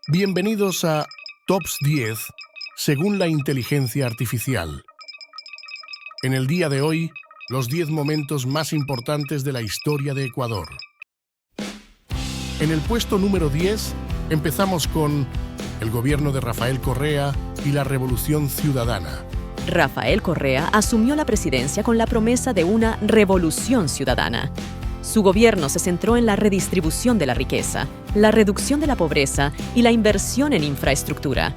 Bienvenidos a Tops 10 según la inteligencia artificial. En el día de hoy, los 10 momentos más importantes de la historia de Ecuador. En el puesto número 10, empezamos con el gobierno de Rafael Correa y la Revolución Ciudadana. Rafael Correa asumió la presidencia con la promesa de una revolución ciudadana. Su gobierno se centró en la redistribución de la riqueza, la reducción de la pobreza y la inversión en infraestructura.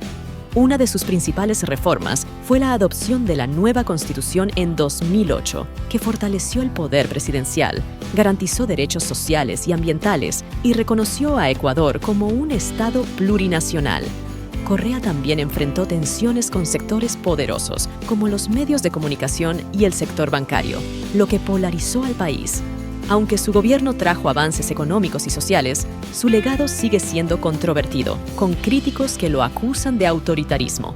Una de sus principales reformas fue la adopción de la nueva Constitución en 2008, que fortaleció el poder presidencial, garantizó derechos sociales y ambientales y reconoció a Ecuador como un Estado plurinacional. Correa también enfrentó tensiones con sectores poderosos, como los medios de comunicación y el sector bancario, lo que polarizó al país. Aunque su gobierno trajo avances económicos y sociales, su legado sigue siendo controvertido, con críticos que lo acusan de autoritarismo.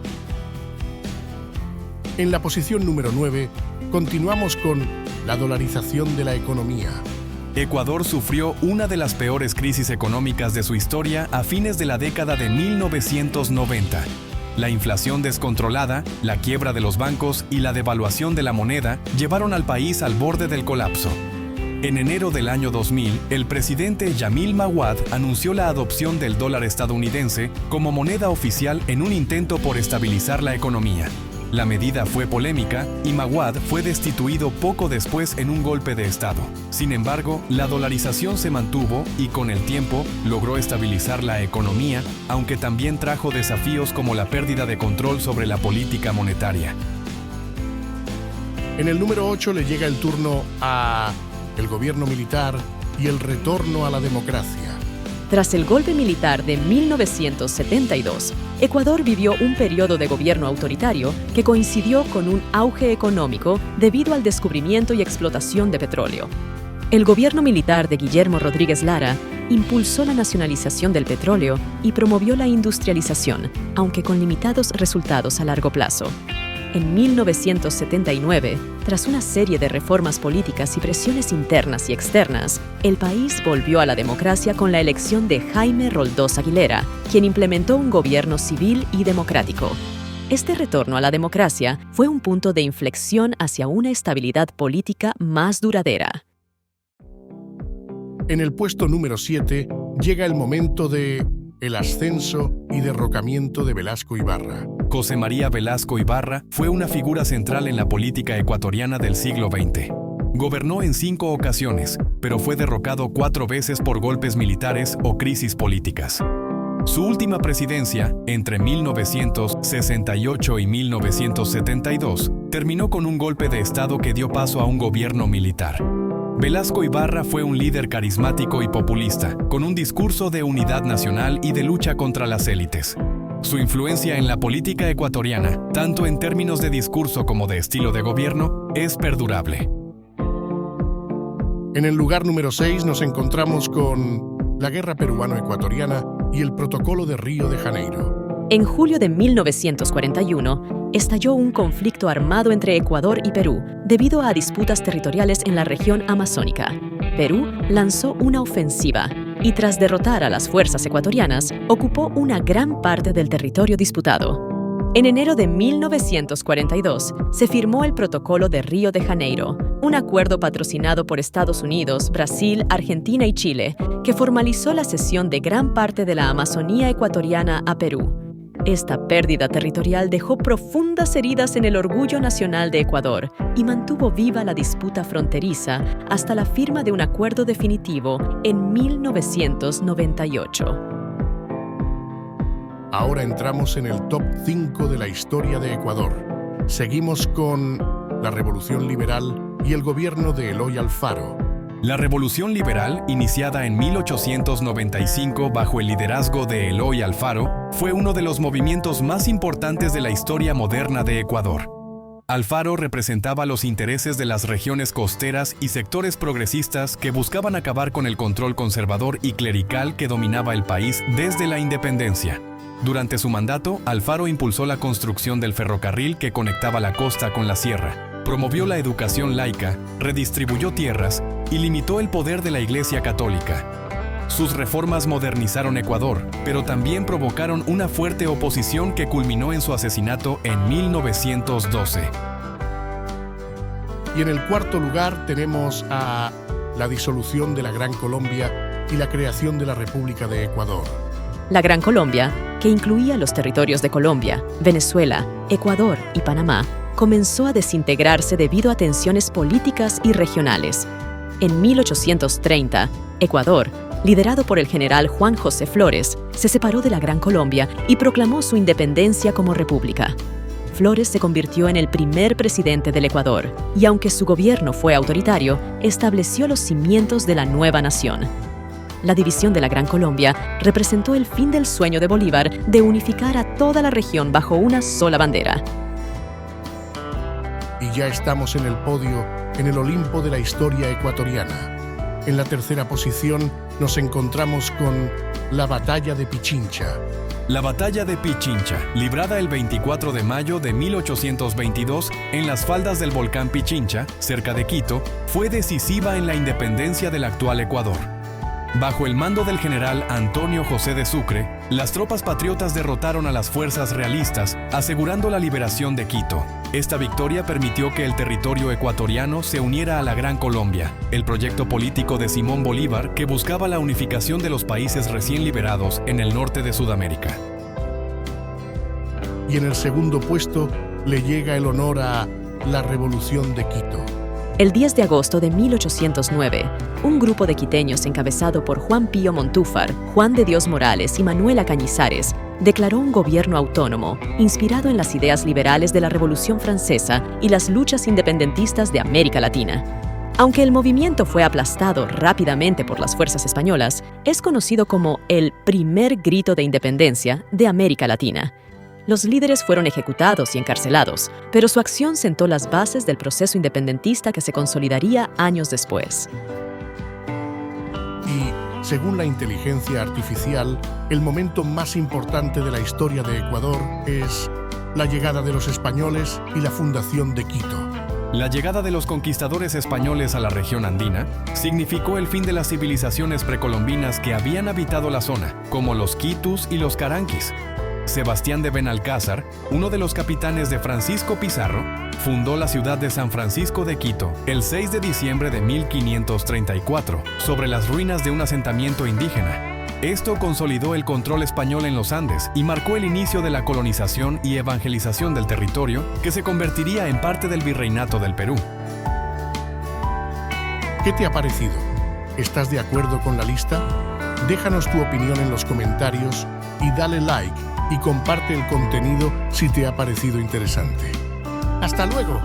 En la posición número 9, continuamos con la dolarización de la economía. Ecuador sufrió una de las peores crisis económicas de su historia a fines de la década de 1990. La inflación descontrolada, la quiebra de los bancos y la devaluación de la moneda llevaron al país al borde del colapso. En enero del año 2000, el presidente Yamil Mahuad anunció la adopción del dólar estadounidense como moneda oficial en un intento por estabilizar la economía. La medida fue polémica y Mahuad fue destituido poco después en un golpe de Estado. Sin embargo, la dolarización se mantuvo y con el tiempo logró estabilizar la economía, aunque también trajo desafíos como la pérdida de control sobre la política monetaria. En el número 8 le llega el turno a el gobierno militar y el retorno a la democracia. Tras el golpe militar de 1972, Ecuador vivió un periodo de gobierno autoritario que coincidió con un auge económico debido al descubrimiento y explotación de petróleo. El gobierno militar de Guillermo Rodríguez Lara impulsó la nacionalización del petróleo y promovió la industrialización, aunque con limitados resultados a largo plazo. En 1979, tras una serie de reformas políticas y presiones internas y externas, el país volvió a la democracia con la elección de Jaime Roldós Aguilera, quien implementó un gobierno civil y democrático. Este retorno a la democracia fue un punto de inflexión hacia una estabilidad política más duradera. En el puesto número 7 llega el momento de el ascenso y derrocamiento de Velasco Ibarra. José María Velasco Ibarra fue una figura central en la política ecuatoriana del siglo XX. Gobernó en 5 ocasiones, pero fue derrocado 4 veces por golpes militares o crisis políticas. Su última presidencia, entre 1968 y 1972, terminó con un golpe de Estado que dio paso a un gobierno militar. Velasco Ibarra fue un líder carismático y populista, con un discurso de unidad nacional y de lucha contra las élites. Su influencia en la política ecuatoriana, tanto en términos de discurso como de estilo de gobierno, es perdurable. En el lugar número 6 nos encontramos con la Guerra Peruano-Ecuatoriana y el Protocolo de Río de Janeiro. En julio de 1941, estalló un conflicto armado entre Ecuador y Perú debido a disputas territoriales en la región amazónica. Perú lanzó una ofensiva y tras derrotar a las fuerzas ecuatorianas, ocupó una gran parte del territorio disputado. En enero de 1942, se firmó el Protocolo de Río de Janeiro, un acuerdo patrocinado por Estados Unidos, Brasil, Argentina y Chile, que formalizó la cesión de gran parte de la Amazonía ecuatoriana a Perú. Esta pérdida territorial dejó profundas heridas en el orgullo nacional de Ecuador y mantuvo viva la disputa fronteriza hasta la firma de un acuerdo definitivo en 1998. Ahora entramos en el top 5 de la historia de Ecuador. Seguimos con la Revolución Liberal y el gobierno de Eloy Alfaro. La Revolución Liberal, iniciada en 1895 bajo el liderazgo de Eloy Alfaro, fue uno de los movimientos más importantes de la historia moderna de Ecuador. Alfaro representaba los intereses de las regiones costeras y sectores progresistas que buscaban acabar con el control conservador y clerical que dominaba el país desde la independencia. Durante su mandato, Alfaro impulsó la construcción del ferrocarril que conectaba la costa con la sierra. Promovió la educación laica, redistribuyó tierras y limitó el poder de la Iglesia Católica. Sus reformas modernizaron Ecuador, pero también provocaron una fuerte oposición que culminó en su asesinato en 1912. Y en el cuarto lugar tenemos a la disolución de la Gran Colombia y la creación de la República de Ecuador. La Gran Colombia, que incluía los territorios de Colombia, Venezuela, Ecuador y Panamá, comenzó a desintegrarse debido a tensiones políticas y regionales. En 1830, Ecuador, liderado por el general Juan José Flores, se separó de la Gran Colombia y proclamó su independencia como república. Flores se convirtió en el primer presidente del Ecuador y, aunque su gobierno fue autoritario, estableció los cimientos de la nueva nación. La división de la Gran Colombia representó el fin del sueño de Bolívar de unificar a toda la región bajo una sola bandera. Y ya estamos en el podio, en el Olimpo de la historia ecuatoriana. En la tercera posición nos encontramos con la Batalla de Pichincha. La Batalla de Pichincha, librada el 24 de mayo de 1822 en las faldas del volcán Pichincha, cerca de Quito, fue decisiva en la independencia del actual Ecuador. Bajo el mando del general Antonio José de Sucre, las tropas patriotas derrotaron a las fuerzas realistas, asegurando la liberación de Quito. Esta victoria permitió que el territorio ecuatoriano se uniera a la Gran Colombia, el proyecto político de Simón Bolívar que buscaba la unificación de los países recién liberados en el norte de Sudamérica. Y en el segundo puesto le llega el honor a la Revolución de Quito. El 10 de agosto de 1809, un grupo de quiteños encabezado por Juan Pío Montúfar, Juan de Dios Morales y Manuela Cañizares declaró un gobierno autónomo, inspirado en las ideas liberales de la Revolución Francesa y las luchas independentistas de América Latina. Aunque el movimiento fue aplastado rápidamente por las fuerzas españolas, es conocido como el primer grito de independencia de América Latina. Los líderes fueron ejecutados y encarcelados, pero su acción sentó las bases del proceso independentista que se consolidaría años después. Y, según la inteligencia artificial, el momento más importante de la historia de Ecuador es la llegada de los españoles y la fundación de Quito. La llegada de los conquistadores españoles a la región andina significó el fin de las civilizaciones precolombinas que habían habitado la zona, como los quitus y los caranquis. Sebastián de Benalcázar, uno de los capitanes de Francisco Pizarro, fundó la ciudad de San Francisco de Quito el 6 de diciembre de 1534, sobre las ruinas de un asentamiento indígena. Esto consolidó el control español en los Andes y marcó el inicio de la colonización y evangelización del territorio, que se convertiría en parte del virreinato del Perú. ¿Qué te ha parecido? ¿Estás de acuerdo con la lista? Déjanos tu opinión en los comentarios y dale like y comparte el contenido si te ha parecido interesante. ¡Hasta luego!